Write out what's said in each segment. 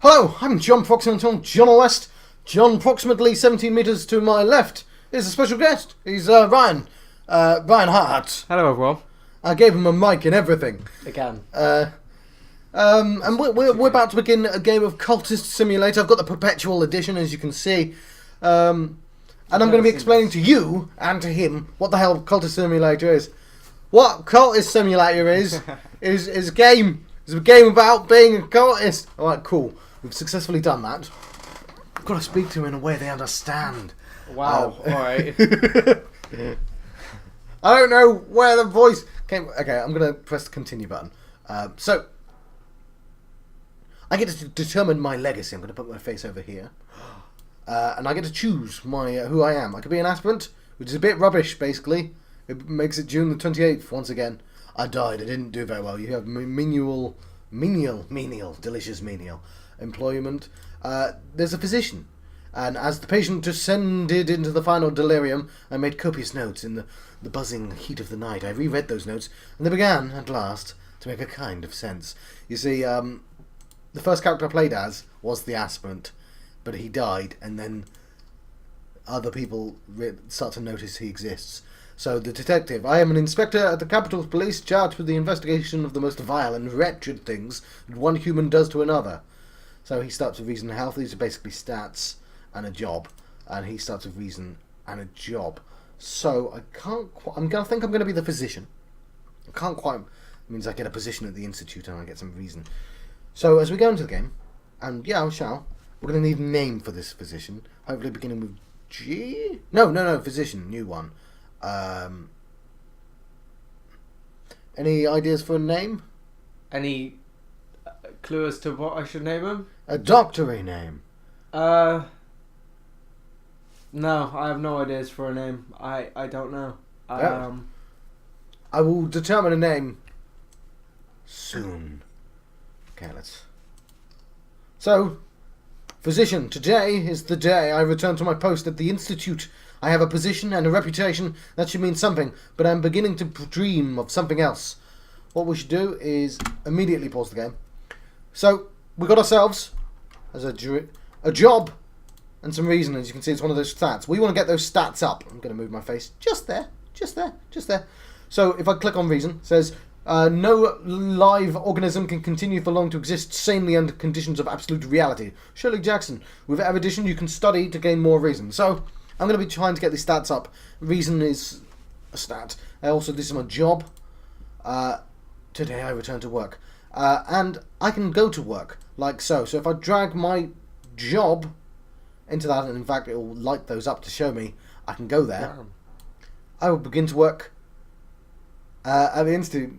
Hello, I'm John Proximal John West. John, approximately 17 metres to my left, is a special guest. He's Ryanheart. Hello, everyone. I gave him a mic and everything. Again. And we're about to begin a game of Cultist Simulator. I've got the Perpetual Edition, as you can see. And I'm going to be explaining to you and to him what the hell Cultist Simulator is. What Cultist Simulator is a game. It's a game about being a cultist. Alright, cool. We've successfully done that. I've got to speak to them in a way they understand. Wow. Alright. I don't know where the voice came. Okay, I'm going to press the continue button. So, I get to determine my legacy. I'm going to put my face over here. And I get to choose my who I am. I could be an aspirant, which is a bit rubbish, basically. It makes it June the 28th once again. I died. I didn't do very well. You have menial, delicious menial employment. There's a physician. And as the patient descended into the final delirium, I made copious notes in the buzzing heat of the night. I reread those notes, and they began, at last, to make a kind of sense. You see, the first character I played as was the aspirant, but he died, and then other people start to notice he exists. So, the detective. I am an inspector at the Capitol Police, charged with the investigation of the most vile and wretched things that one human does to another. So, he starts with reason and health. These are basically stats and a job. And he starts with reason and a job. So, I'm going to think I'm going to be the physician. I can't quite... It means I get a position at the institute and I get some reason. So, as we go into the game, and yeah, I shall, we're going to need a name for this physician. Hopefully beginning with G? No, physician, new one. Any ideas for a name? Any clue as to what I should name him? A doctory name. No, I have no ideas for a name. I don't know. I will determine a name soon. Okay, So, physician, today is the day I return to my post at the institute. I have a position and a reputation. That should mean something, but I'm beginning to dream of something else. What we should do is immediately pause the game. So, we got ourselves as a job and some reason. As you can see, it's one of those stats. We want to get those stats up. I'm going to move my face just there. So, if I click on reason, it says, no live organism can continue for long to exist sanely under conditions of absolute reality. Shirley Jackson. With erudition, you can study to gain more reason. So, I'm going to be trying to get these stats up. Reason is a stat. Also, this is my job. Today I return to work. And I can go to work, like so. So if I drag my job into that, and in fact it will light those up to show me I can go there, I will begin to work at the institute.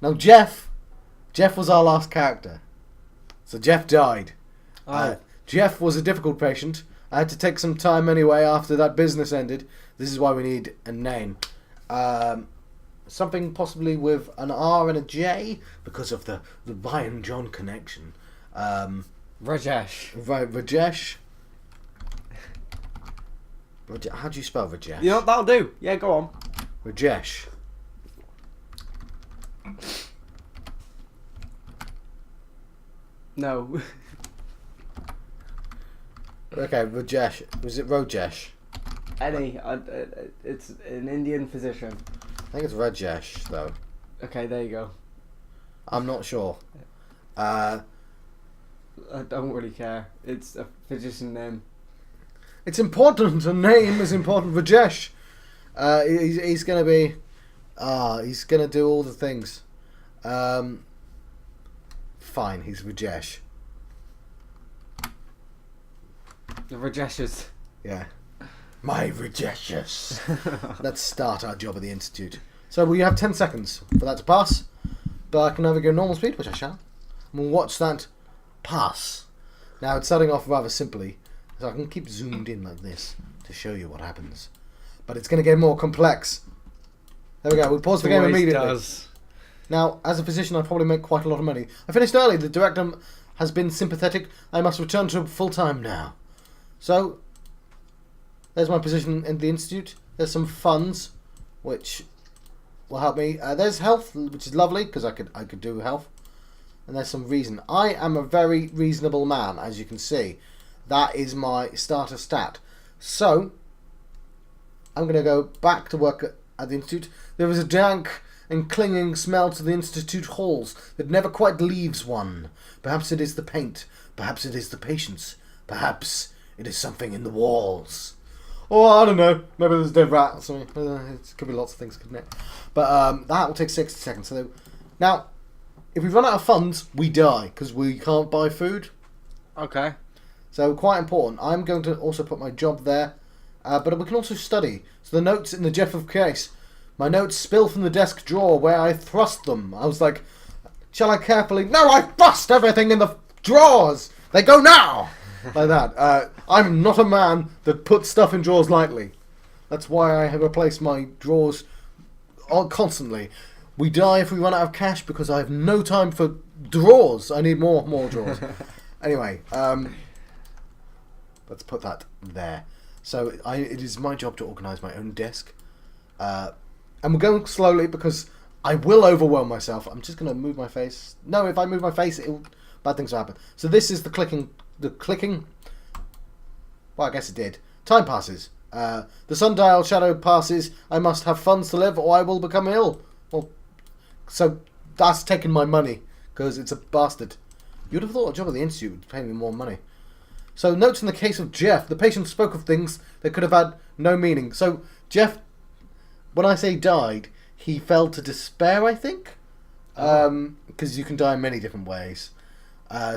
Now Jeff was our last character. So Jeff died. Jeff was a difficult patient. I had to take some time anyway after that business ended. This is why we need a name. Something possibly with an R and a J because of the Ryan John connection. Rajesh. Right, Rajesh. How do you spell Rajesh? You know, that'll do. Yeah, go on. Rajesh. No. Okay, Rajesh. Was it Rajesh? It's an Indian physician. I think it's Rajesh, though. Okay, there you go. I'm not sure. I don't really care. It's a physician name. It's important. A name is important. Rajesh. He's going to be... he's going to do all the things. Fine, he's Rajesh. The Rajeshes. Yeah. My Rajeshes. Let's start our job at the institute. So we have 10 seconds for that to pass. But I can either go normal speed, which I shall. And we'll watch that pass. Now it's starting off rather simply. So I can keep zoomed in like this to show you what happens. But it's going to get more complex. There we go. We pause the game immediately. Does. Now, as a physician, I probably make quite a lot of money. I finished early. The director has been sympathetic. I must return to full-time now. So, there's my position in the institute. There's some funds, which will help me. There's health, which is lovely because I could do health. and there's some reason. I am a very reasonable man, as you can see. That is my starter stat. So, I'm going to go back to work at the Institute. There is a dank and clinging smell to the Institute halls that never quite leaves one. Perhaps it is the paint. Perhaps it is the patients. Perhaps it is something in the walls. Or, I don't know, maybe there's a dead rat or something. It could be lots of things, couldn't it? But that will take 60 seconds. So, now, if we run out of funds, we die, because we can't buy food. Okay. So, quite important. I'm going to also put my job there. But we can also study. So the notes in the Jeff of case. My notes spill from the desk drawer where I thrust them. I was like, shall I carefully... No, I thrust everything in the drawers! They go now! Like that. I'm not a man that puts stuff in drawers lightly. That's why I have replaced my drawers constantly. We die if we run out of cash because I have no time for drawers. I need more drawers. Anyway, let's put that there. So it is my job to organise my own desk. And we're going slowly because I will overwhelm myself. I'm just going to move my face. No, if I move my face, bad things will happen. So this is the clicking. Well, I guess it did. Time passes. The sundial shadow passes. I must have funds to live or I will become ill. Well, so that's taking my money because it's a bastard. You'd have thought a job at the Institute would pay me more money. So, notes in the case of Jeff. The patient spoke of things that could have had no meaning. So, Jeff, when I say died, he fell to despair, I think. Because you can die in many different ways.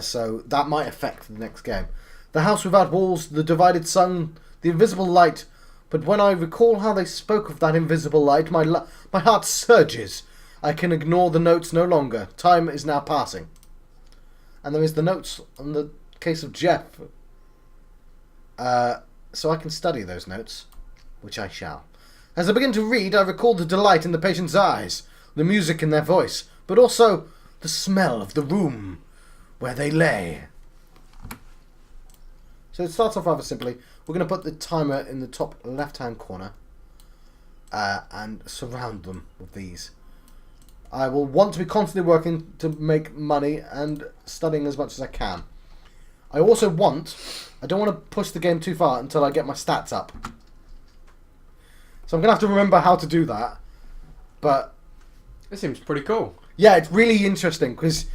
So, that might affect the next game. The house without walls, the divided sun, the invisible light. But when I recall how they spoke of that invisible light, my heart surges. I can ignore the notes no longer. Time is now passing. And there is the notes on the case of Jeff. So I can study those notes, which I shall. As I begin to read, I recall the delight in the patient's eyes, the music in their voice, but also the smell of the room where they lay. So it starts off rather simply. We're going to put the timer in the top left-hand corner and surround them with these. I will want to be constantly working to make money and studying as much as I can. I also I don't want to push the game too far until I get my stats up. So I'm going to have to remember how to do that. But This seems pretty cool. yeah, it's really interesting because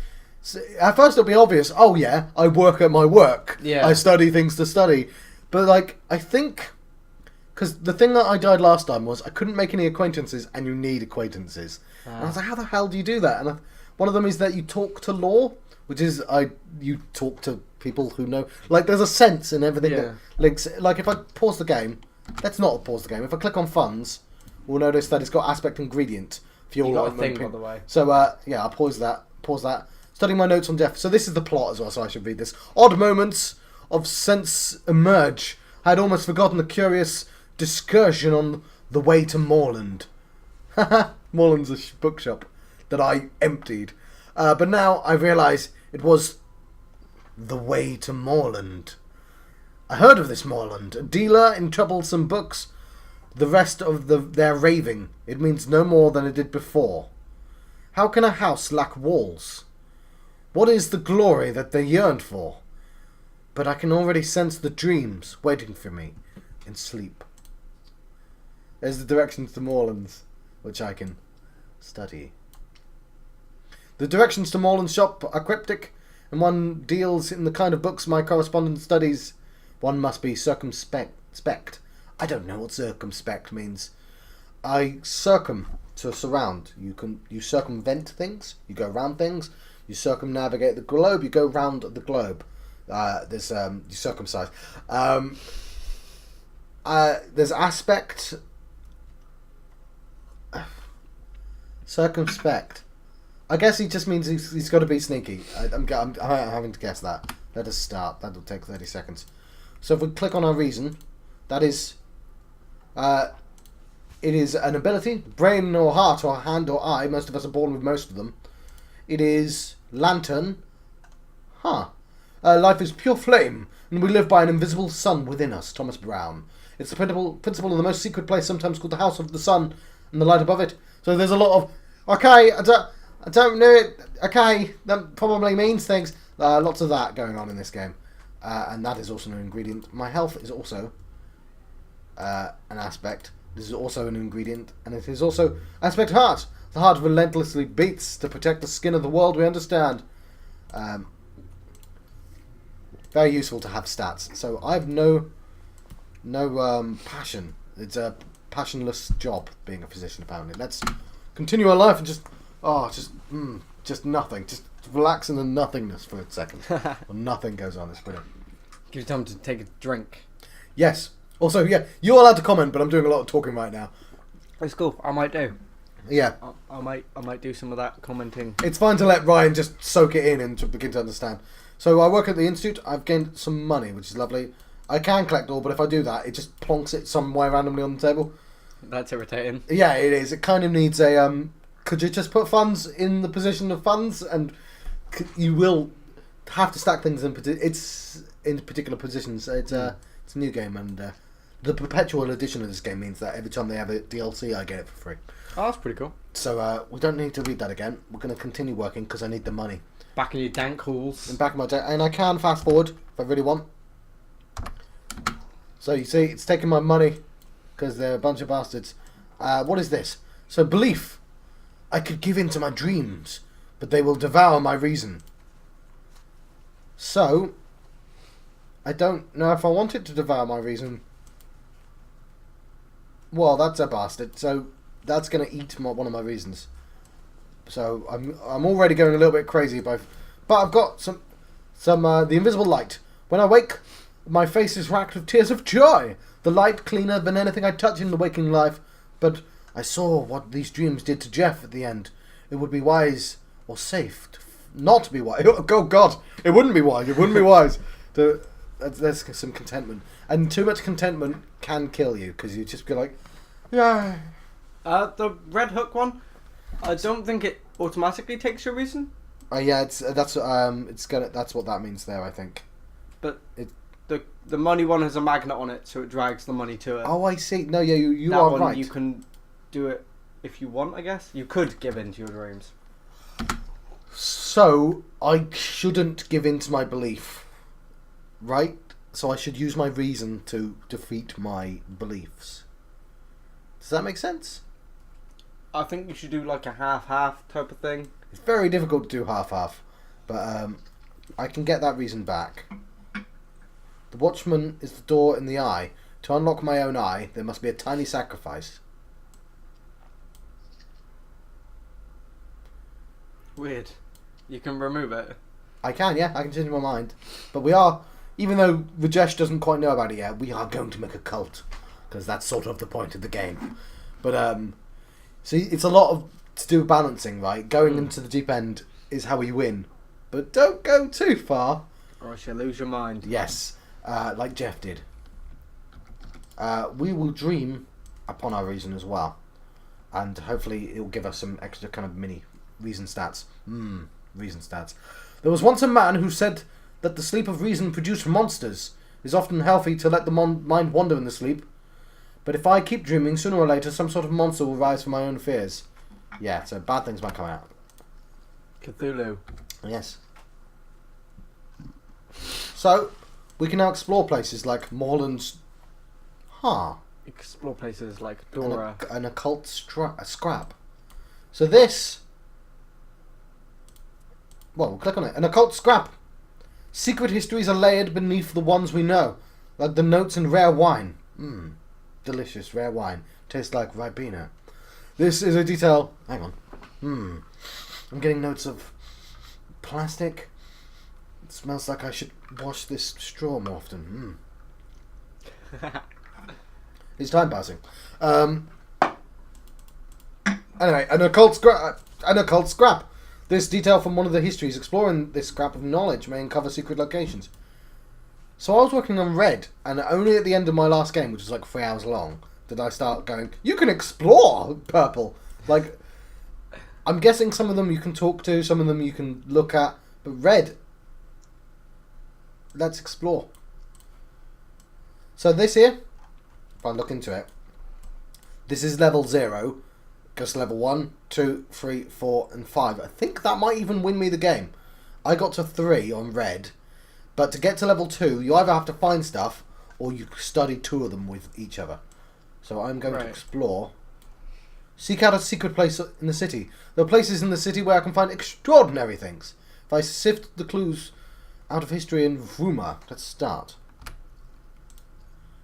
at first it'll be obvious, oh yeah, I work at my work. Yeah. I study things to study. But like, I think, because the thing that I died last time was I couldn't make any acquaintances and you need acquaintances. And I was like, how the hell do you do that? And one of them is that you talk to law, which is you talk to people who know. Like, there's a sense in everything that links. Like, if I pause the game, let's not pause the game. If I click on funds, we'll notice that it's got aspect ingredient. Fuel, You got a ointment, thing, by the way. So, yeah, I'll pause that. Studying my notes on death. So this is the plot as well, so I should read this. Odd moments of sense emerge. I had almost forgotten the curious discursion on the way to Moorland. Haha, Moorland's a bookshop that I emptied. But now I realise it was the way to Moorland. I heard of this Moorland, a dealer in troublesome books. The rest of their raving, it means no more than it did before. How can a house lack walls? What is the glory that they yearned for? But I can already sense the dreams waiting for me in sleep. There's the directions to Moorlands, which I can study. The directions to Moorland's shop are cryptic, and one deals in the kind of books my correspondent studies. One must be circumspect. I don't know what circumspect means. To surround. You circumvent things. You go around things. You circumnavigate the globe. You go round the globe. You circumcise. There's aspect. Circumspect. I guess he just means he's got to be sneaky. I'm having to guess that. Let us start. That'll take 30 seconds. So if we click on our reason, that is... it is an ability, brain or heart or hand or eye. Most of us are born with most of them. It is lantern. Life is pure flame, and we live by an invisible sun within us. Thomas Brown. It's the principle of the most secret place, sometimes called the House of the Sun, and the light above it. So there's a lot of... Okay, I don't know it. Okay, that probably means things. Lots of that going on in this game. And that is also an ingredient. My health is also an aspect. This is also an ingredient. And it is also aspect heart. The heart relentlessly beats to protect the skin of the world we understand. Very useful to have stats. So I have no passion. It's a passionless job being a physician, apparently. Let's continue our life and just nothing. Just relax in the nothingness for a second. Well, nothing goes on. It's brilliant. Give you time to take a drink. Yes. Also, yeah, you're allowed to comment, but I'm doing a lot of talking right now. It's cool. I might do. Yeah. I might do some of that commenting. It's fine to let Ryan just soak it in and to begin to understand. So I work at the Institute. I've gained some money, which is lovely. I can collect all, but if I do that, it just plonks it somewhere randomly on the table. That's irritating. Yeah, it is. It kind of needs a... could you just put funds in the position of funds? And you will have to stack things in particular positions. It's a new game, and the perpetual edition of this game means that every time they have a DLC, I get it for free. Oh, that's pretty cool. So we don't need to read that again. We're going to continue working because I need the money. Back in your dank halls. And back in my day, and I can fast forward if I really want. So you see, it's taking my money because they're a bunch of bastards. What is this? So belief. I could give in to my dreams, but they will devour my reason. So, I don't know if I want it to devour my reason. Well, that's a bastard. So that's going to eat one of my reasons. So I'm already going a little bit crazy, but I've got some the invisible light. When I wake, my face is racked with tears of joy. The light cleaner than anything I touch in the waking life. But I saw what these dreams did to Jeff at the end. It would be wise or safe not to be wise. Oh God, it wouldn't be wise. It wouldn't be wise. There's some contentment, and too much contentment can kill you because you just be like, yeah. The red hook one. I don't think it automatically takes your reason. Yeah, that's what that means there. I think. But the money one has a magnet on it, so it drags the money to it. Oh, I see. No, yeah, you that are one, right. You can do it if you want. I guess you could give in to your dreams. So I shouldn't give in to my belief, right? So I should use my reason to defeat my beliefs. Does that make sense? I think you should do like a half-half type of thing. It's very difficult to do half-half, but I can get that reason back. The watchman is the door in the eye. To unlock my own eye, there must be a tiny sacrifice. Weird. You can remove it. I can, yeah. I can change my mind. But we are, even though Rajesh doesn't quite know about it yet, we are going to make a cult. Because that's sort of the point of the game. But, see, it's a lot to do with balancing, right? Going into the deep end is how we win. But don't go too far. Or else you lose your mind. Yes, like Jeff did. We will dream upon our reason as well. And hopefully it will give us some extra kind of mini reason stats. Reason stats. There was once a man who said that the sleep of reason produced monsters. It is often healthy to let the mind wander in the sleep. But if I keep dreaming, sooner or later some sort of monster will rise from my own fears. Yeah, so bad things might come out. Cthulhu. Yes. So, we can now explore places like Moreland's... Explore places like Dora. An occult scrap. So this... Well, we'll click on it. An occult scrap. Secret histories are layered beneath the ones we know. Like the notes in rare wine. Delicious rare wine. Tastes like Ribena. This is a detail... Hang on. I'm getting notes of plastic. It smells like I should wash this straw more often. It's time passing. Anyway, an occult scrap. This detail from one of the histories exploring this scrap of knowledge may uncover secret locations. So I was working on red, and only at the end of my last game, which was like 3 hours long, did I start going, you can explore purple. Like, I'm guessing some of them you can talk to, some of them you can look at, but red, let's explore. So this here, if I look into it, this is level 0. Goes to level 1, 2, 3, 4, and 5. I think that might even win me the game. I got to 3 on red. But to get to level 2, you either have to find stuff or you study 2 of them with each other. So I'm going to explore. Seek out a secret place in the city. There are places in the city where I can find extraordinary things. If I sift the clues out of history and rumour, let's start.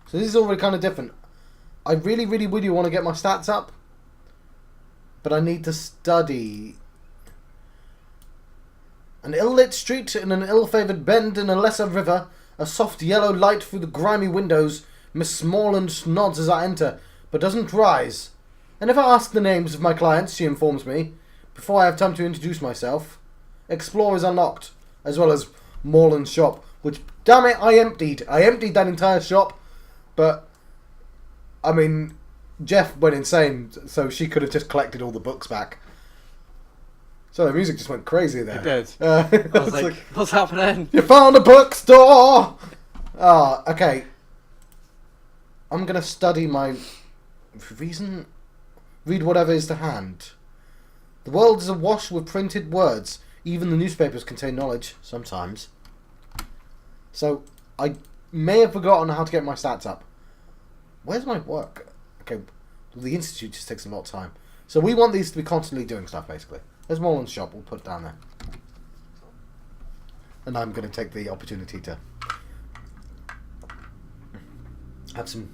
So this is already kind of different. I really, really, really want to get my stats up. But I need to study. An ill-lit street in an ill-favoured bend in a lesser river. A soft yellow light through the grimy windows. Miss Smallland nods as I enter, but doesn't rise. I never ask the names of my clients, she informs me, before I have time to introduce myself. Explore is unlocked, as well as Morland's shop, which, damn it, I emptied. I emptied that entire shop, but, I mean, Jeff went insane, so she could have just collected all the books back. So the music just went crazy there. It did. I was like, what's happening? You found a bookstore! Okay. I'm going to study my reason. Read whatever is to hand. The world is awash with printed words. Even the newspapers contain knowledge, sometimes. So, I may have forgotten how to get my stats up. Where's my work? Okay, the Institute just takes a lot of time. So we want these to be constantly doing stuff, basically. There's Morland's shop, we'll put it down there. And I'm going to take the opportunity to have some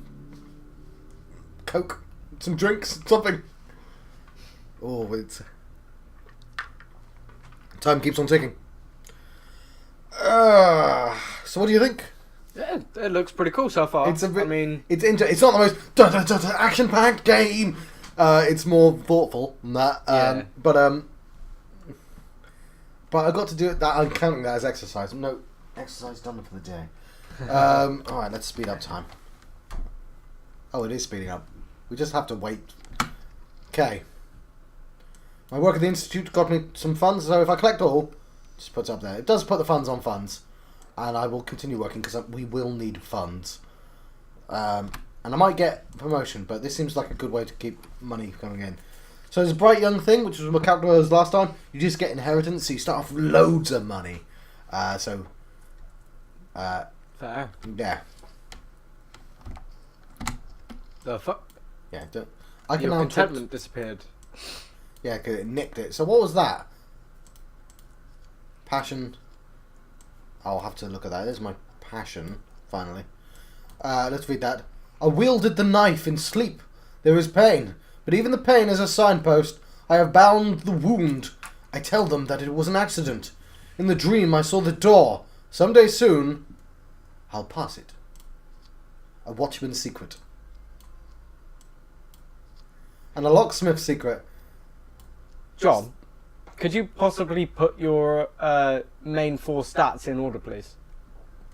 Coke, some drinks, something. Oh, it's... Time keeps on ticking. So what do you think? Yeah, it looks pretty cool so far. It's a bit, I mean, it's not the most action-packed game. It's more thoughtful than that. Yeah. But I got to do it. That I'm counting that as exercise. No, exercise done for the day. All right, let's speed up time. Oh, it is speeding up. We just have to wait. Okay. My work at the Institute got me some funds, so if I collect all, just puts up there. It does put the funds on funds, and I will continue working because we will need funds. And I might get promotion, but this seems like a good way to keep money coming in. So there's a bright young thing, which was my character was last time. You just get inheritance, so you start off with loads of money. Fair. Yeah. The fuck? Yeah. I can Your now contentment disappeared. Yeah, because it nicked it. So what was that? Passion. I'll have to look at that. There's my passion, finally. Let's read that. I wielded the knife in sleep. There is pain, but even the pain is a signpost. I have bound the wound. I tell them that it was an accident. In the dream I saw the door. Someday soon, I'll pass it. A watchman's secret. And a locksmith's secret. John, could you possibly put your main 4 stats in order, please?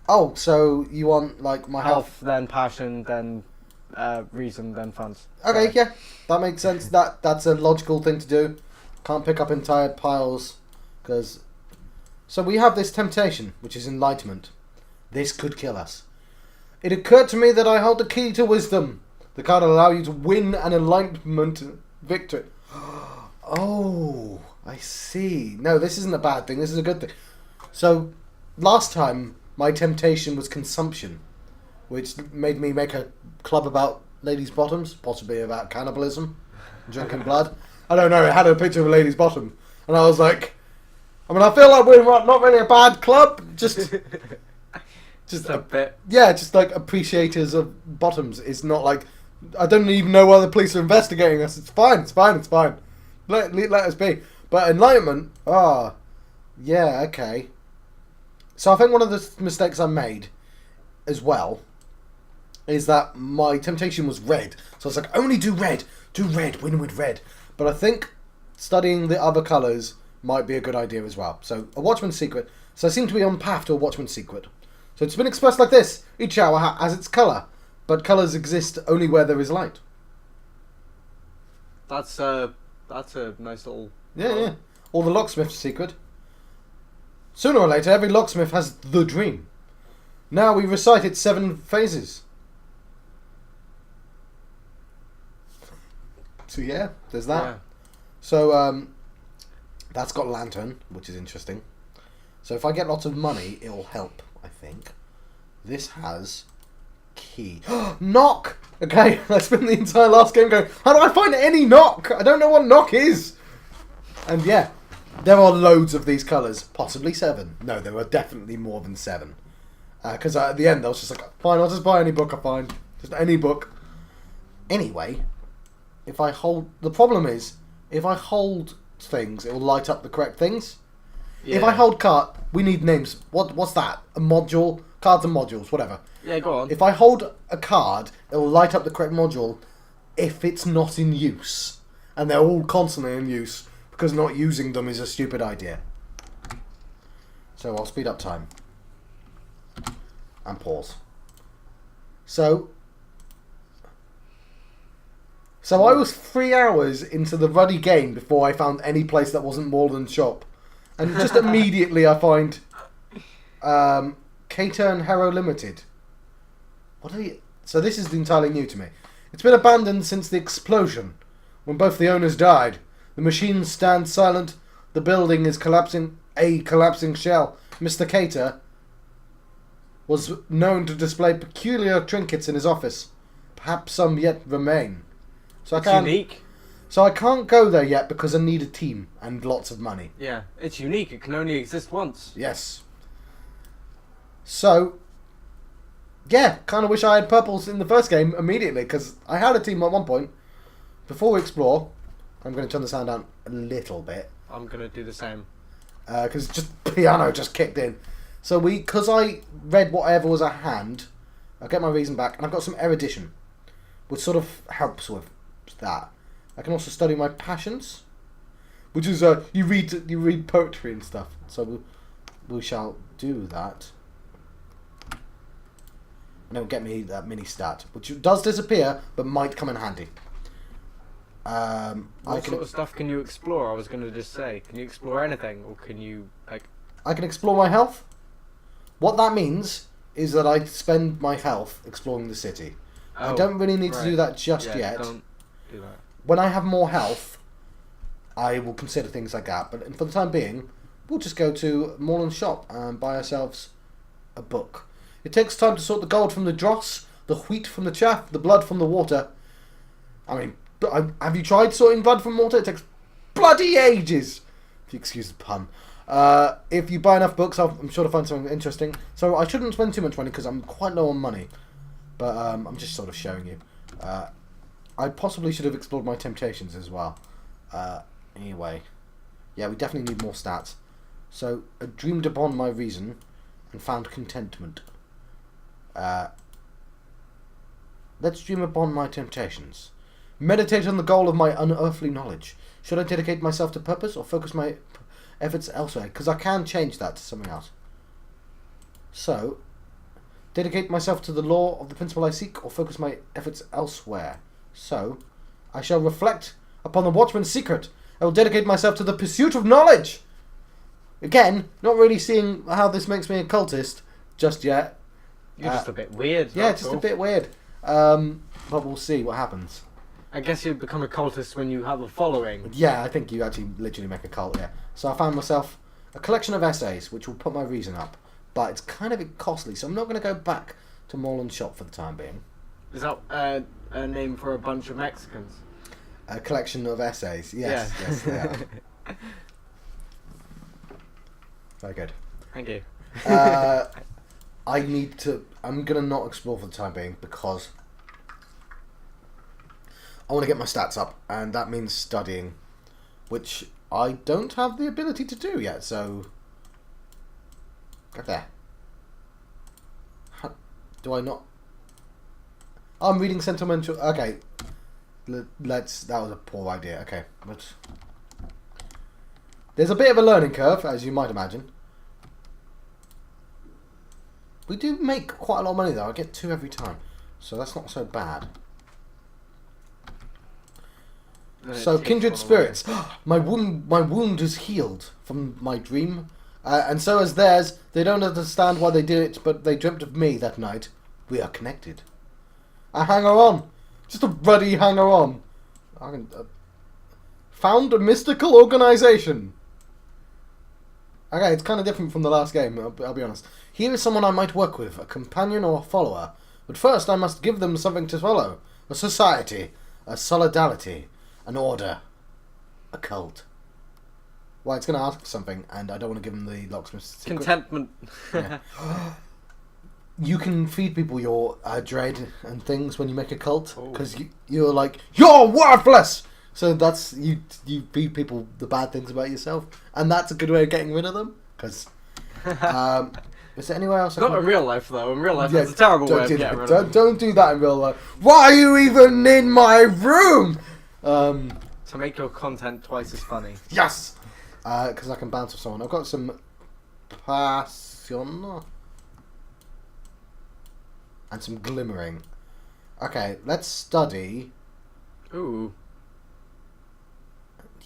Oh, so you want, like, my health? Then passion, then reason, then funds. Okay, yeah. That makes sense. That's a logical thing to do. Can't pick up entire piles. Because... So we have this temptation, which is enlightenment. This could kill us. It occurred to me that I hold the key to wisdom. The card will allow you to win an enlightenment victory. Oh, I see. No, this isn't a bad thing. This is a good thing. So, last time, my temptation was consumption, which made me make a club about ladies' bottoms, possibly about cannibalism, drinking blood. I don't know, it had a picture of a lady's bottom. And I was like, I mean, I feel like we're not really a bad club, just a bit. Yeah, just like appreciators of bottoms. It's not like, I don't even know why the police are investigating us. It's fine, it's fine, it's fine. Let us be. But enlightenment, yeah, okay. So I think one of the mistakes I made as well is that my temptation was red. So I was like, only do red, win with red. But I think studying the other colours might be a good idea as well. So a watchman's secret. So I seem to be on path to a watchman's secret. So it's been expressed like this. Each hour has its colour, but colours exist only where there is light. That's a nice little... Yeah. Or the locksmith's secret. Sooner or later, every locksmith has the dream. Now we recite its 7 phases. So yeah, there's that. Yeah. So that's got lantern, which is interesting. So if I get lots of money, it'll help, I think. This has key. Knock! Okay, I spent the entire last game going, how do I find any knock? I don't know what knock is. And yeah, there are loads of these colours. Possibly 7. No, there are definitely more than 7. Because at the end, I was just like, fine, I'll just buy any book I find. Just any book. Anyway, if I hold... The problem is, if I hold things, it will light up the correct things. Yeah. If I hold card, we need names. What's that? A module? Cards and modules, whatever. Yeah, go on. If I hold a card, it will light up the correct module if it's not in use. And they're all constantly in use, because not using them is a stupid idea. So I'll speed up time. And pause. So I was 3 hours into the ruddy game before I found any place that wasn't Moreland Shop. And just immediately I find Cater & Harrow Limited. So this is entirely new to me. It's been abandoned since the explosion, when both the owners died. The machines stand silent. The building is collapsing. A collapsing shell. Mr. Cater was known to display peculiar trinkets in his office. Perhaps some yet remain. So It's unique. So I can't go there yet because I need a team and lots of money. Yeah, it's unique. It can only exist once. Yes. So, yeah, kind of wish I had purples in the first game immediately, because I had a team at one point. Before we explore, I'm going to turn the sound down a little bit. I'm going to do the same. Because just piano just kicked in. So because I read whatever was at hand, I'll get my reason back, and I've got some erudition, which sort of helps with that. I can also study my passions, which is you read poetry and stuff. So we shall do that. And it'll get me that mini stat, which does disappear, but might come in handy. What sort of stuff can you explore? I was going to just say, can you explore anything, or can you I can explore my health. What that means is that I spend my health exploring the city. I don't really need to do that just yet. Don't do that. When I have more health, I will consider things like that. But for the time being, we'll just go to Moreland's shop and buy ourselves a book. It takes time to sort the gold from the dross, the wheat from the chaff, the blood from the water. I mean, have you tried sorting blood from water? It takes bloody ages, if you excuse the pun. If you buy enough books, I'm sure to find something interesting. So I shouldn't spend too much money because I'm quite low on money. But I'm just sort of showing you. I possibly should have explored my temptations as well. Anyway. Yeah, we definitely need more stats. So, I dreamed upon my reason and found contentment. Let's dream upon my temptations. Meditate on the goal of my unearthly knowledge. Should I dedicate myself to purpose or focus my efforts elsewhere? Because I can change that to something else. So, dedicate myself to the law of the principle I seek or focus my efforts elsewhere. So, I shall reflect upon the watchman's secret. I will dedicate myself to the pursuit of knowledge. Again, not really seeing how this makes me a cultist just yet. You're just a bit weird. Yeah, just a bit weird. But we'll see what happens. I guess you become a cultist when you have a following. Yeah, I think you actually literally make a cult, yeah. So I found myself a collection of essays, which will put my reason up. But it's kind of costly, so I'm not going to go back to Moreland's shop for the time being. Is that a name for a bunch of Mexicans? A collection of essays, yes, Yeah. yes they are. Very good. Thank you. I'm going to not explore for the time being because I want to get my stats up, and that means studying, which I don't have the ability to do yet, so get there. Do I not? I'm reading sentimental. Okay, that was a poor idea. Okay, but there's a bit of a learning curve, as you might imagine. We do make quite a lot of money though. I get 2 every time, so that's not so bad. So, kindred spirits. My wound is healed from my dream, and so is theirs. They don't understand why they did it, but they dreamt of me that night. We are connected. A hanger-on, just a ruddy hanger-on. I can found a mystical organization. Okay, it's kind of different from the last game. I'll be honest. Here is someone I might work with, a companion or a follower. But first, I must give them something to follow: a society, a solidarity, an order, a cult. Well, it's going to ask for something, and I don't want to give them the locksmith's secret. Contentment. Yeah. You can feed people your dread and things when you make a cult, because you're like, you're worthless! So that's, you feed people the bad things about yourself, and that's a good way of getting rid of them, because, is there anywhere else? Not in real life, though. In real life, that's a terrible way of getting rid of them. Don't do that in real life. Why are you even in my room? To make your content twice as funny. Yes! Because I can bounce with someone. I've got some passion and some glimmering. Okay, let's study. Ooh.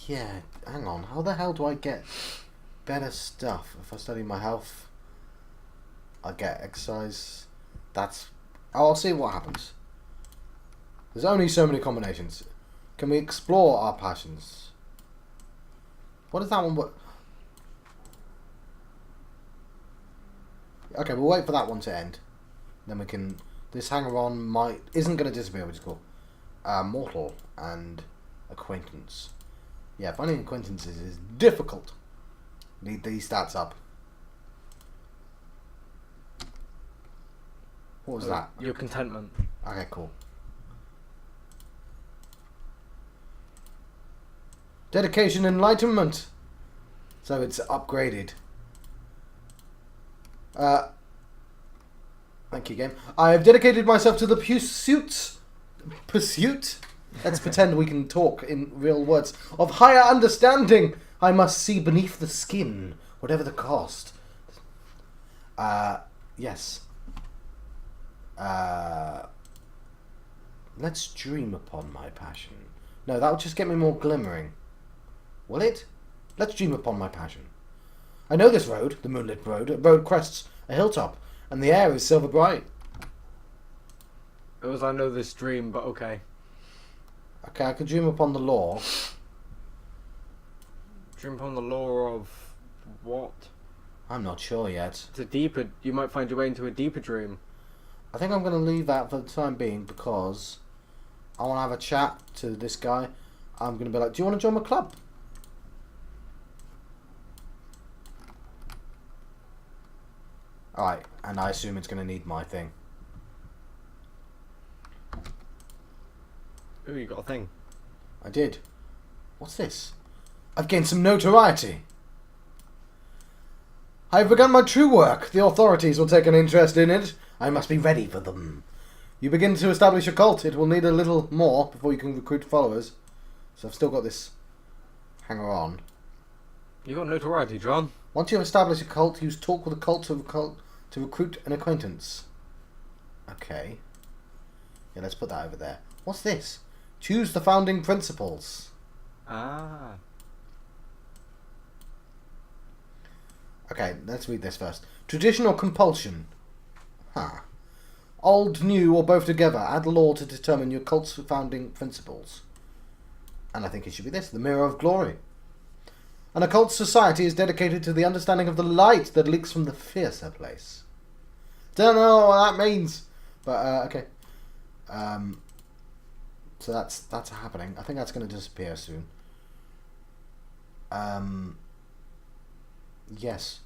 Yeah, hang on. How the hell do I get better stuff? If I study my health, I get exercise. I'll see what happens. There's only so many combinations. Can we explore our passions? What is that one? Okay, we'll wait for that one to end. Then we can. This hanger-on isn't going to disappear, which is cool. Mortal and acquaintance. Yeah, finding acquaintances is difficult. Need these stats up. What was that? Your contentment. Okay, cool. Dedication Enlightenment. So it's upgraded. Thank you, game. I have dedicated myself to the pursuit? Let's pretend we can talk in real words. Of higher understanding. I must see beneath the skin, whatever the cost. Yes. Let's dream upon my passion. No, that would just get me more glimmering. Will it? Let's dream upon my passion. I know this road, the moonlit road. A road crests a hilltop, and the air is silver bright. It was I know this dream, but okay. Okay, I could dream upon the law. Dream upon the law of what? I'm not sure yet. It's a deeper. You might find your way into a deeper dream. I think I'm going to leave that for the time being because I want to have a chat to this guy. I'm going to be like, do you want to join my club? Alright, and I assume it's going to need my thing. Ooh, you got a thing. I did. What's this? I've gained some notoriety. I've begun my true work. The authorities will take an interest in it. I must be ready for them. You begin to establish a cult. It will need a little more before you can recruit followers. So I've still got this hanger on. You got notoriety, John. Once you establish a cult, use talk with a cult to recruit an acquaintance. Okay. Yeah, let's put that over there. What's this? Choose the founding principles. Ah. Okay, let's read this first. Tradition or compulsion? Huh. Old, new, or both together. Add law to determine your cult's founding principles. And I think it should be this. The mirror of glory. An occult society is dedicated to the understanding of the light that leaks from the fiercer place. Don't know what that means. But, okay. So that's happening. I think that's going to disappear soon. Yes.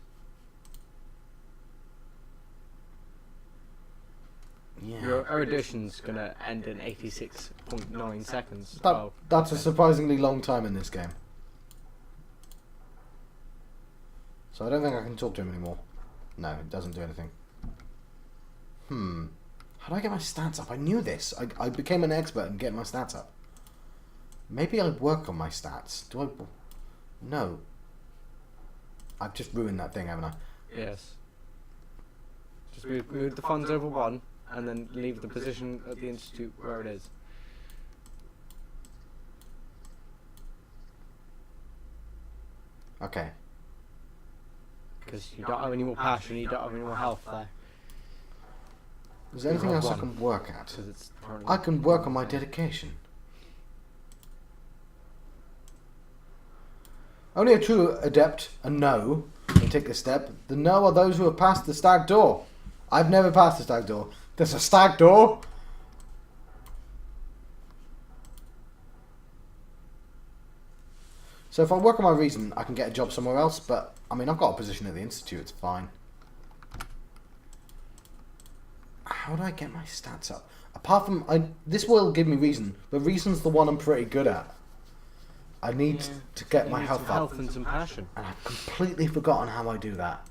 Yeah. Your erudition's gonna end in 86.9 seconds. That's a surprisingly long time in this game. So I don't think I can talk to him anymore. No, it doesn't do anything. How do I get my stats up? I knew this. I became an expert in getting my stats up. Maybe I work on my stats. Do I? No. I've just ruined that thing, haven't I? Yes. Just move the funds over one, and then leave the position at the institute where it is. Okay. Because you don't have any more passion, you don't have any more health there. Is there anything else I can work at? I can work on my dedication. Only a true adept, a no, can take this step. The no are those who have passed the stag door. I've never passed the stag door. There's a stag door? So if I work on my reason, I can get a job somewhere else, but, I mean, I've got a position at the Institute, it's fine. How do I get my stats up? Apart from, this will give me reason, but reason's the one I'm pretty good at. I need to get my health up. Health and some passion. And I've completely forgotten how I do that.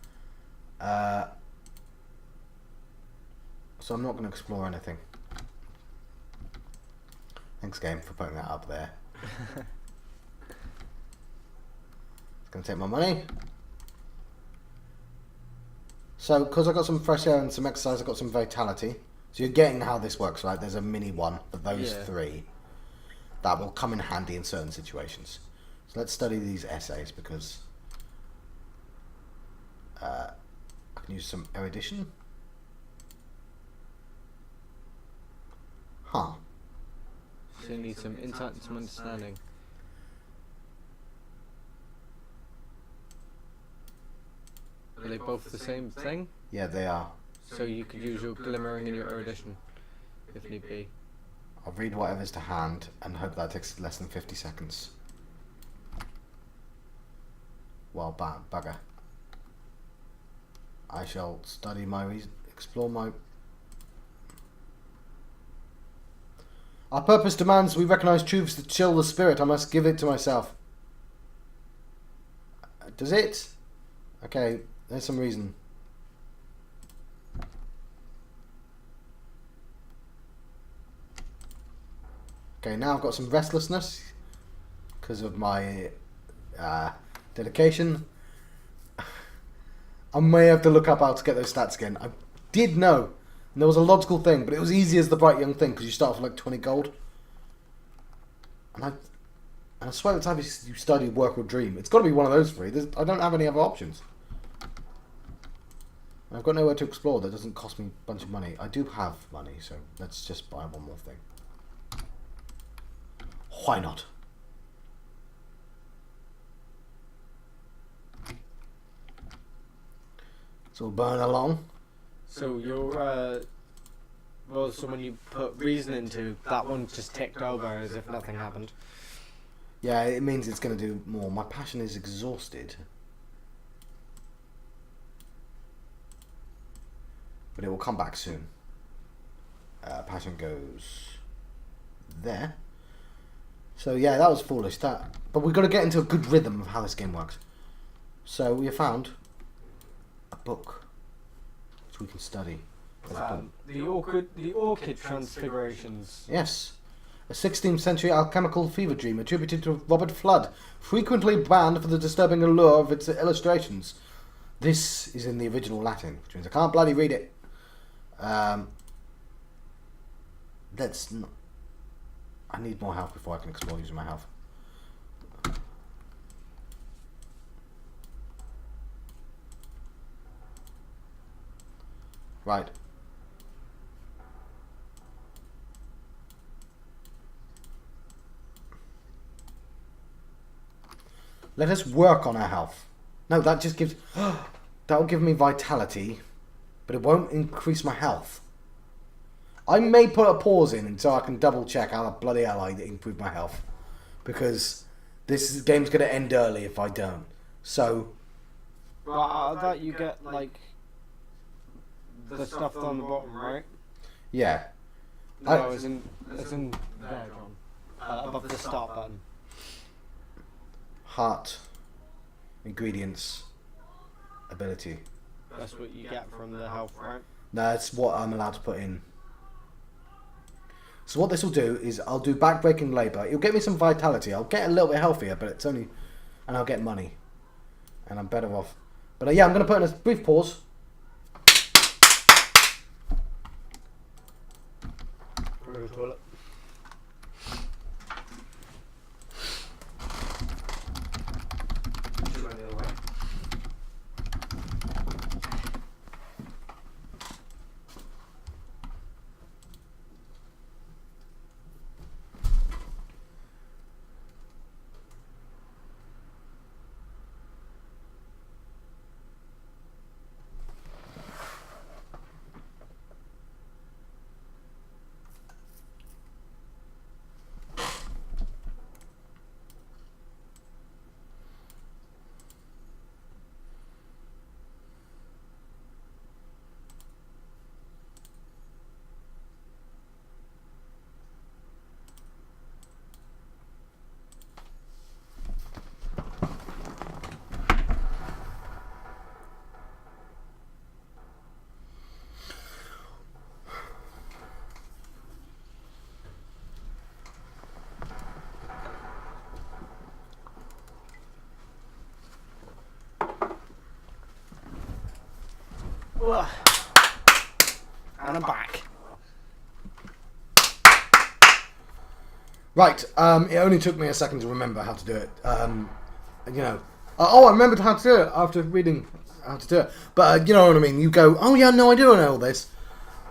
So I'm not going to explore anything. Thanks, game, for putting that up there. It's going to take my money. So, because I got some fresh air and some exercise, I got some vitality. So you're getting how this works, right? There's a mini one for those three that will come in handy in certain situations. So let's study these essays because I can use some erudition. Huh. So you need some insight and some understanding. Are they both the same thing? Yeah, they are. So you could use your glimmering and your erudition, if need be. I'll read whatever's to hand and hope that takes less than 50 seconds. Well, bugger. I shall study my explore my... Our purpose demands we recognize truths that chill the spirit. I must give it to myself. Does it? Okay, there's some reason. Okay, now I've got some restlessness because of my dedication. I may have to look up how to get those stats again. I did know, and there was a logical thing, but it was easy as the bright young thing because you start off with like 20 gold. And I swear it's either you study, work, or dream. It's got to be one of those three. I don't have any other options. And I've got nowhere to explore that doesn't cost me a bunch of money. I do have money, so let's just buy one more thing. Why not? So we'll burn along. So your well, so when you put reason into, that one just ticked over as if nothing happened. Yeah, it means it's going to do more. My passion is exhausted. But it will come back soon. Passion goes there. So yeah, that was foolish. But we've got to get into a good rhythm of how this game works. So we have found a book which we can study. The orchid transfigurations. Yes. A 16th century alchemical fever dream attributed to Robert Flood, frequently banned for the disturbing allure of its illustrations. This is in the original Latin, which means I can't bloody read it. Let's not... I need more health before I can explore using my health. Right. Let us work on our health. No, that just gives... That'll give me vitality, but it won't increase my health. I may put a pause in until I can double check how the bloody hell I improve my health. Because this game's going to end early if I don't. So... But that you get, like, the stuff on the bottom, right? Yeah. No, it's in there, John. Above the start button. Heart. Ingredients. Ability. That's what you get from the health, right? No, that's what I'm allowed to put in. So what this will do is I'll do backbreaking labour. It'll get me some vitality. I'll get a little bit healthier, but it's only... And I'll get money. And I'm better off. But yeah, I'm going to put in a brief pause. Go to the toilet. Ugh. And I'm back. Right, it only took me a second to remember how to do it. I remembered how to do it after reading how to do it. But you know what I mean? You go, oh yeah, no, I do know all this.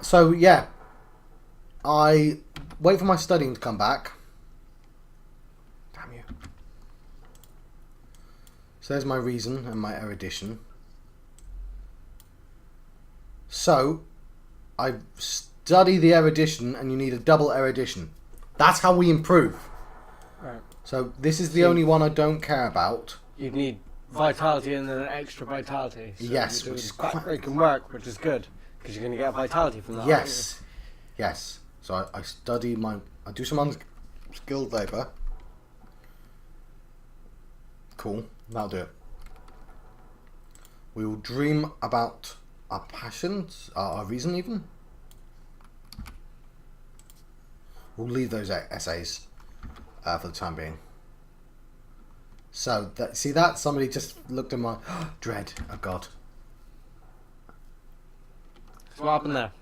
So yeah, I wait for my studying to come back. Damn you. So there's my reason and my erudition. So I study the erudition, and you need a double erudition. That's how we improve. Right. So this is the only one I don't care about. You need vitality and then an extra vitality. So Yes, you're which is doing quite... backbreaking work, which is good because you're going to get vitality from that. Yes. Yes. So I study I do some unskilled labour. Cool. That'll do it. We will dream about our passions, our reason even. We'll leave those essays for the time being. So, see that? Somebody just looked at my... dread. Oh, God. So what happened there?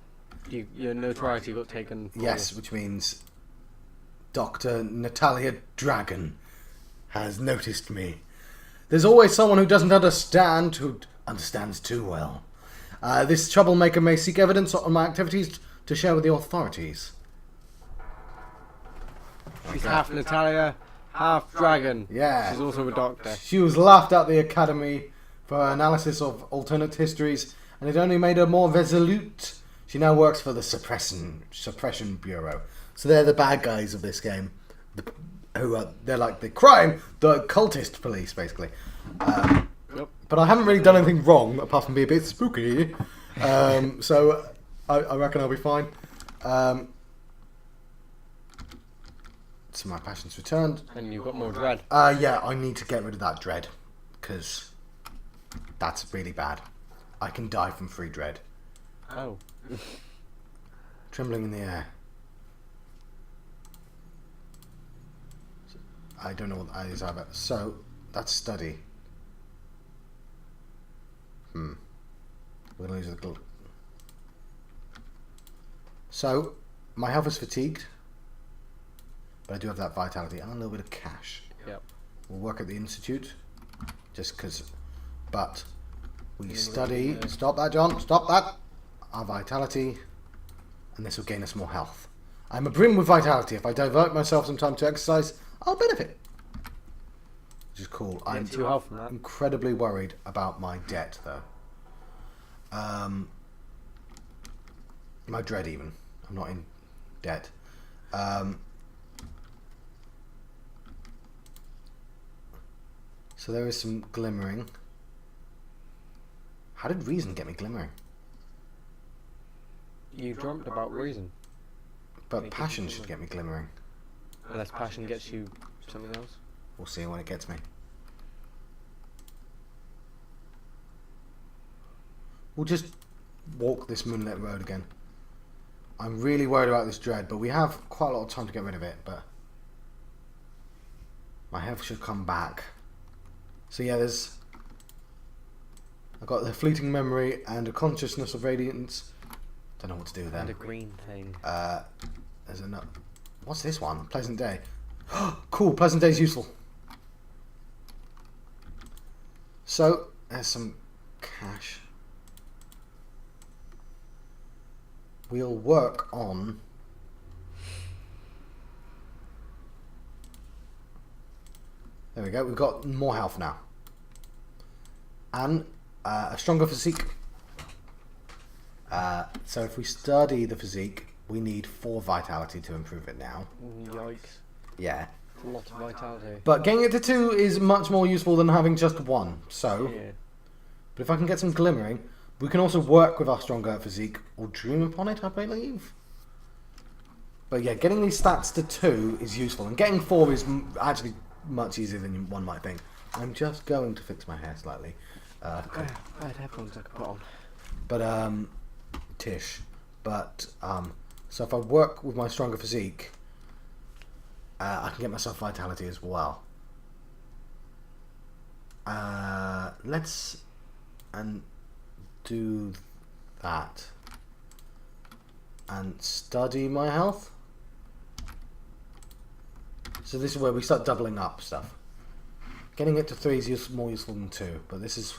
Your notoriety got taken. Yes, which means Dr. Natalia Dragon has noticed me. There's always someone who doesn't understand who understands too well. This troublemaker may seek evidence on my activities to share with the authorities. She's half Natalia, half dragon. Yeah. She's also a doctor. She was laughed at the Academy for her analysis of alternate histories, and it only made her more resolute. She now works for the Suppression Bureau. So they're the bad guys of this game. They're like the cultist police, basically. Yep. But I haven't really done anything wrong, apart from be a bit spooky. So I reckon I'll be fine. So my passion's returned. And you've got more dread. Yeah, I need to get rid of that dread, because that's really bad. I can die from free dread. Oh. Trembling in the air. I don't know what that is either. So, that's study. We're going to lose the... So, my health is fatigued. But I do have that vitality and a little bit of cash. Yep. We'll work at the institute. Just because... But... We study... Stop that, John. Stop that. Our vitality. And this will gain us more health. I'm a brim with vitality. If I divert myself some time to exercise, I'll benefit. Which is cool. I'm 2 health from that. incredibly worried about my debt, though. My dread, even. I'm not in debt. So there is some glimmering. How did reason get me glimmering? You dreamt about reason. But passion should get me glimmering. Unless passion gets you something else. We'll see when it gets me. We'll just walk this moonlit road again. I'm really worried about this dread, but we have quite a lot of time to get rid of it, but my health should come back. So yeah, I've got the fleeting memory and a consciousness of radiance. Don't know what to do with them. And a green thing. There's another... What's this one? Pleasant day. Cool, pleasant day's useful. So, there's some cash. We'll work on... There we go, we've got more health now. And a stronger physique. So if we study the physique, we need 4 vitality to improve it now. Yikes. Yeah. A lot of vitality. But getting it to 2 is much more useful than having just 1. So, Yeah. but if I can get some glimmering, we can also work with our stronger physique or dream upon it, I believe. But yeah, getting these stats to 2 is useful, and getting 4 is actually much easier than one might think. I'm just going to fix my hair slightly. I had headphones I could put on. But Tish. But so if I work with my stronger physique, I can get myself vitality as well. Let's do that. And study my health. So this is where we start doubling up stuff. Getting it to 3 is more useful than 2, but this is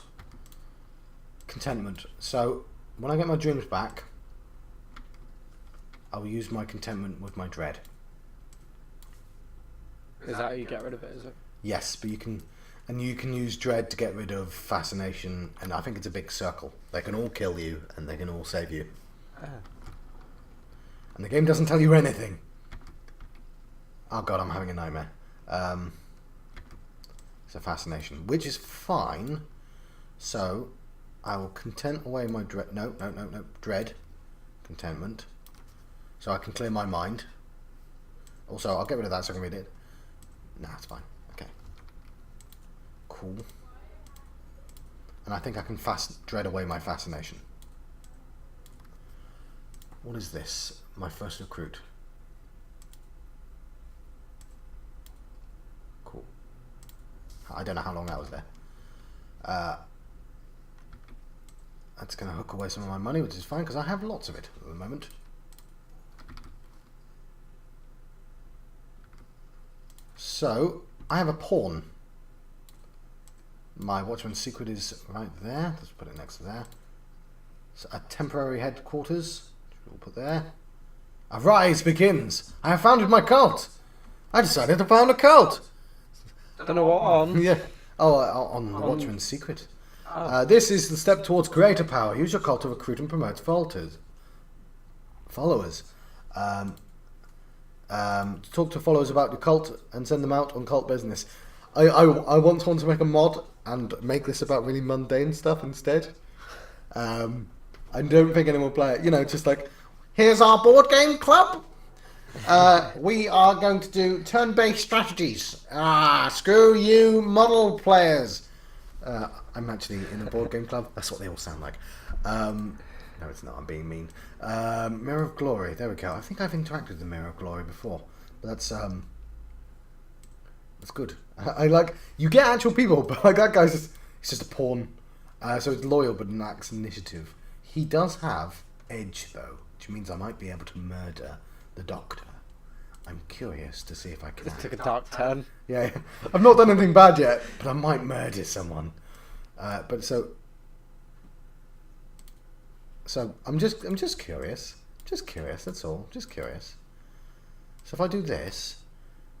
contentment. So when I get my dreams back, I will use my contentment with my dread. Is that how you get rid of it, is it? Yes, but you can use dread to get rid of fascination, and I think it's a big circle. They can all kill you, and they can all save you. And the game doesn't tell you anything. Oh god, I'm having a nightmare. It's a fascination, which is fine. So I will content away my dread. No, dread, contentment. So I can clear my mind. Also, I'll get rid of that so I can read it. Nah, it's fine. Okay. Cool. And I think I can dread away my fascination. What is this? My first recruit. Cool. I don't know how long that was there. That's going to hook away some of my money, which is fine because I have lots of it at the moment. So, I have a pawn. My Watchman's Secret is right there. Let's put it next to there. So a temporary headquarters, which we'll put there. A rise begins. I have founded my cult. I decided to found a cult. Don't know what on. Yeah. Oh, on the Watchman's Secret. This is the step towards greater power. Use your cult to recruit and promote followers. Talk to followers about your cult and send them out on cult business. I once want to make a mod and make this about really mundane stuff instead. I don't think anyone will play it. You know, just like, here's our board game club. We are going to do turn-based strategies. Screw you, model players. I'm actually in a board game club. That's what they all sound like. No, it's not. I'm being mean. Mirror of Glory. There we go. I think I've interacted with the Mirror of Glory before, but that's good. I like, you get actual people, but like that guy's just a pawn. So it's loyal, but lacks initiative. He does have edge though, which means I might be able to murder the Doctor. I'm curious to see if I can. This took a dark turn. Yeah, I've not done anything bad yet, but I might murder someone. But so I'm just curious. Just curious, that's all. Just curious. So if I do this,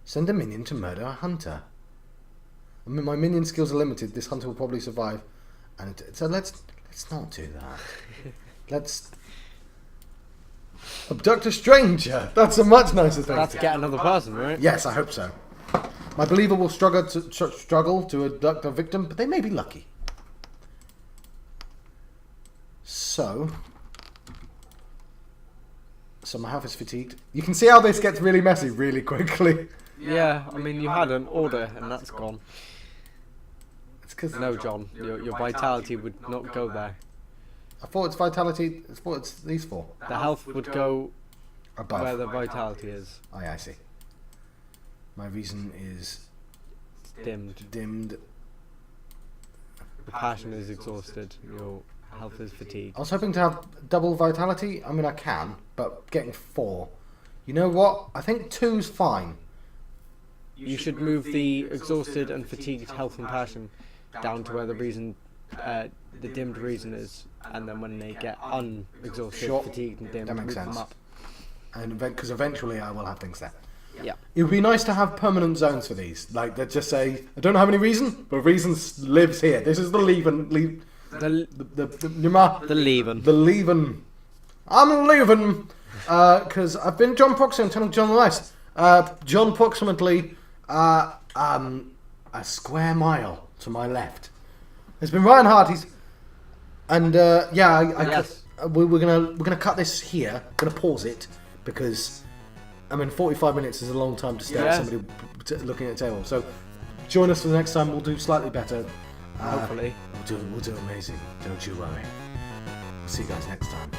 send a minion to murder a hunter. I mean, my minion skills are limited. This hunter will probably survive. And so let's not do that. Let's abduct a stranger. That's a much nicer thing. That's get another person, right? Yes, I hope so. My believer will struggle to abduct a victim, but they may be lucky. So my health is fatigued. You can see how this gets really messy really quickly. Yeah, I mean, you had an order and that's gone. It's because No, John, your vitality would not go there. I thought it's vitality. I thought it's these four. The health would go Above. where the vitality is. Oh, yeah, I see. My reason is Dimmed. dimmed. Your passion is exhausted. Your health is fatigued. I was hoping to have double vitality. I mean, I can, but getting 4. You know what? I think 2's fine. You should move the exhausted and fatigued health and passion down to where the reason, the dimmed reason is, and then when they get unexhausted, Sure. fatigued and dimmed, That makes move them sense. up. And because eventually I will have things there. Yeah. It would be nice to have permanent zones for these. Like, they just say, I don't have any reason, but reason lives here. This is the leaving. The leaving. The leaving. I'm leaving. Because I've been John Proxy on Channel John Rice. John approximately a square mile to my left. There's been Ryanheart. Yes. We're gonna cut this here. Gonna pause it because 45 minutes is a long time to stare at Yeah. somebody looking at a table. So join us for the next time. We'll do slightly better. Hopefully. We'll do amazing. Don't you worry. See you guys next time.